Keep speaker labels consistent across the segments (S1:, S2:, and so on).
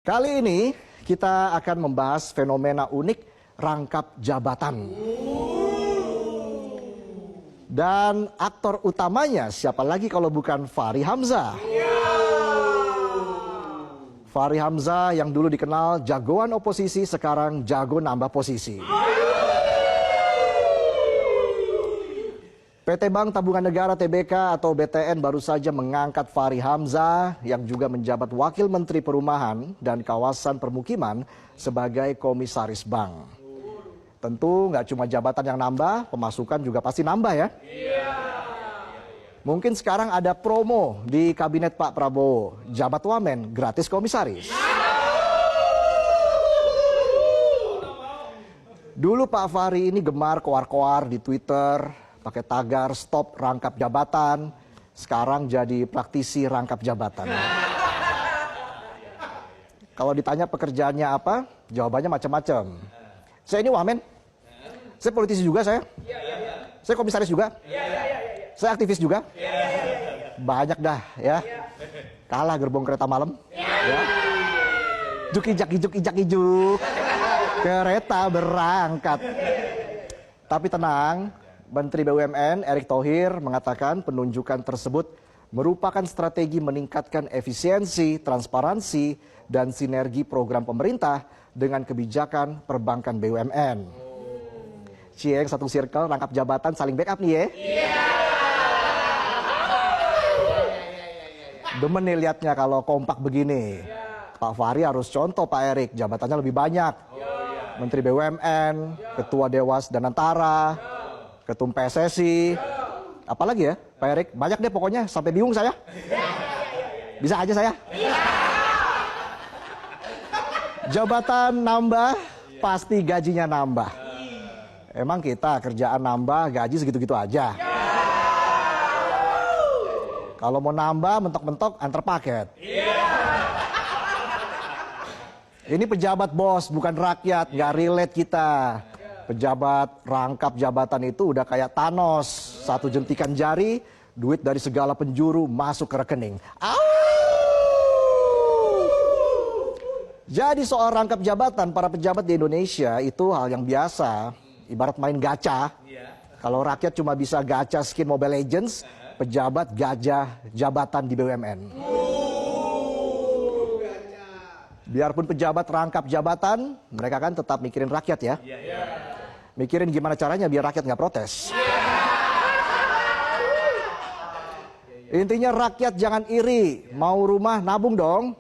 S1: Kali ini kita akan membahas fenomena unik rangkap jabatan. Dan aktor utamanya siapa lagi kalau bukan Fachri Hamzah. Fachri Hamzah yang dulu dikenal jagoan oposisi, sekarang jago nambah posisi. PT Bank Tabungan Negara Tbk atau BTN baru saja mengangkat Fachri Hamzah yang juga menjabat Wakil Menteri Perumahan dan Kawasan Permukiman sebagai Komisaris Bank. Tentu nggak cuma jabatan yang nambah, pemasukan juga pasti nambah ya. Mungkin sekarang ada promo di kabinet Pak Prabowo, jabat wamen gratis komisaris. Dulu Pak Fachri ini gemar koar-koar di Twitter, pakai tagar stop rangkap jabatan, sekarang jadi praktisi rangkap jabatan. Kalau ditanya pekerjaannya apa, jawabannya macam-macam. Saya ini wamen, saya politisi juga saya komisaris juga, saya aktivis juga, banyak dah ya, kalah gerbong kereta malam, ya. Juk ijuk, kereta berangkat. Tapi tenang, Menteri BUMN Erick Thohir mengatakan penunjukan tersebut merupakan strategi meningkatkan efisiensi, transparansi, dan sinergi program pemerintah dengan kebijakan perbankan BUMN. Cieng satu circle, rangkap jabatan, saling backup nih ya. Demen nih liatnya kalau kompak begini. Pak Fachri harus contoh Pak Erick, jabatannya lebih banyak. Menteri BUMN, Ketua Dewas Danantara, Ketum PSSI, apalagi ya Pak Erick, banyak deh pokoknya sampai bingung saya. Bisa aja saya. Jabatan nambah, pasti gajinya nambah. Emang kita kerjaan nambah, gaji segitu-gitu aja. Kalau mau nambah, mentok-mentok antar paket. Ini pejabat bos, bukan rakyat, nggak relate kita. Pejabat rangkap jabatan itu udah kayak Thanos, satu jentikan jari, duit dari segala penjuru masuk ke rekening. Jadi soal rangkap jabatan para pejabat di Indonesia itu hal yang biasa, ibarat main gacha. Kalau rakyat cuma bisa gacha skin Mobile Legends, pejabat gajah jabatan di BUMN. Biarpun pejabat rangkap jabatan, mereka kan tetap mikirin rakyat ya. Mikirin gimana caranya biar rakyat nggak protes. Intinya rakyat jangan iri, mau rumah nabung dong,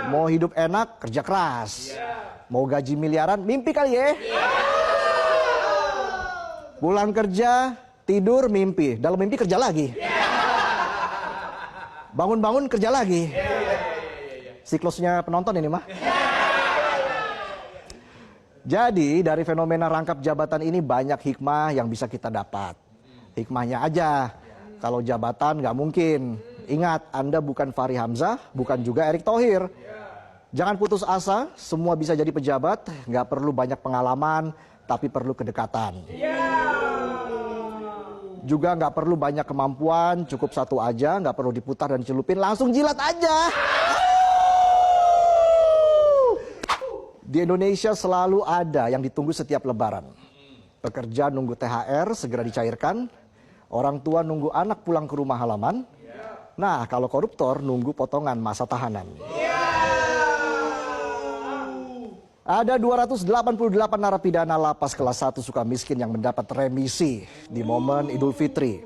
S1: mau hidup enak kerja keras, mau gaji miliaran mimpi kali ya. Pulang kerja tidur mimpi, dalam mimpi kerja lagi, bangun-bangun kerja lagi. Siklusnya penonton ini mah. Jadi dari fenomena rangkap jabatan ini banyak hikmah yang bisa kita dapat. Hikmahnya aja, kalau jabatan nggak mungkin. Ingat, Anda bukan Fachri Hamzah, bukan juga Erick Thohir. Jangan putus asa, semua bisa jadi pejabat, nggak perlu banyak pengalaman, tapi perlu kedekatan. Juga nggak perlu banyak kemampuan, cukup satu aja, nggak perlu diputar dan celupin, langsung jilat aja. Di Indonesia selalu ada yang ditunggu setiap lebaran. Pekerja nunggu THR segera dicairkan, orang tua nunggu anak pulang ke rumah halaman. Nah, kalau koruptor nunggu potongan masa tahanan. Ada 288 narapidana lapas kelas 1 Sukamiskin yang mendapat remisi di momen Idul Fitri.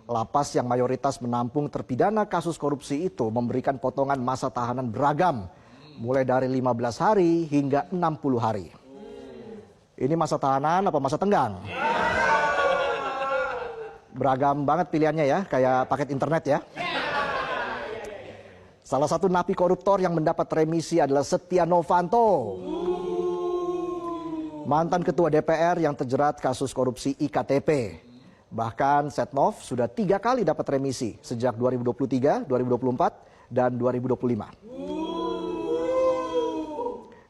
S1: Lapas yang mayoritas menampung terpidana kasus korupsi itu memberikan potongan masa tahanan beragam, mulai dari 15 hari hingga 60 hari. Ini masa tahanan apa masa tenggang? Beragam banget pilihannya ya, kayak paket internet ya. Salah satu napi koruptor yang mendapat remisi adalah Setia Novanto. Mantan ketua DPR yang terjerat kasus korupsi IKTP. Bahkan Setnov sudah 3 kali dapat remisi sejak 2023, 2024, dan 2025.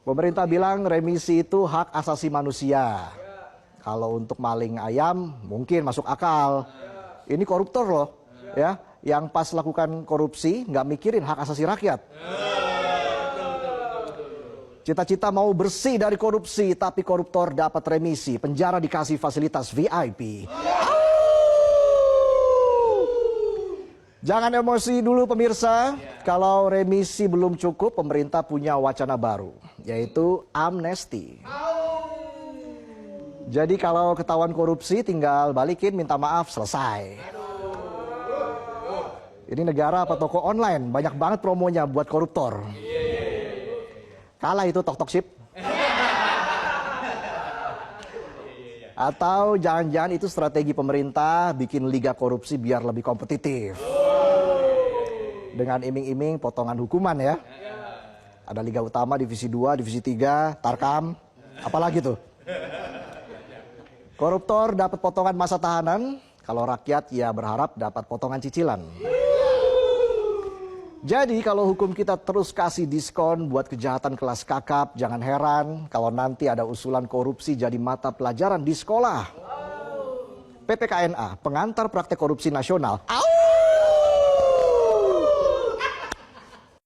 S1: Pemerintah bilang remisi itu hak asasi manusia. Kalau untuk maling ayam mungkin masuk akal. Ini koruptor loh, ya, yang pas lakukan korupsi nggak mikirin hak asasi rakyat. Cita-cita mau bersih dari korupsi, tapi koruptor dapat remisi. Penjara dikasih fasilitas VIP. Jangan emosi dulu pemirsa. Kalau remisi belum cukup, pemerintah punya wacana baru, yaitu amnesti. Jadi kalau ketahuan korupsi tinggal balikin, minta maaf, selesai. Ini negara apa toko online, banyak banget promonya buat koruptor. Kalah itu tok-tok ship. Atau jangan-jangan itu strategi pemerintah bikin liga korupsi biar lebih kompetitif. Dengan iming-iming potongan hukuman ya. Ada Liga Utama, Divisi 2, Divisi 3, Tarkam, apalagi tuh. Koruptor dapat potongan masa tahanan, kalau rakyat ya berharap dapat potongan cicilan. Jadi kalau hukum kita terus kasih diskon buat kejahatan kelas kakap, jangan heran kalau nanti ada usulan korupsi jadi mata pelajaran di sekolah. PPKNA, Pengantar Praktek Korupsi Nasional.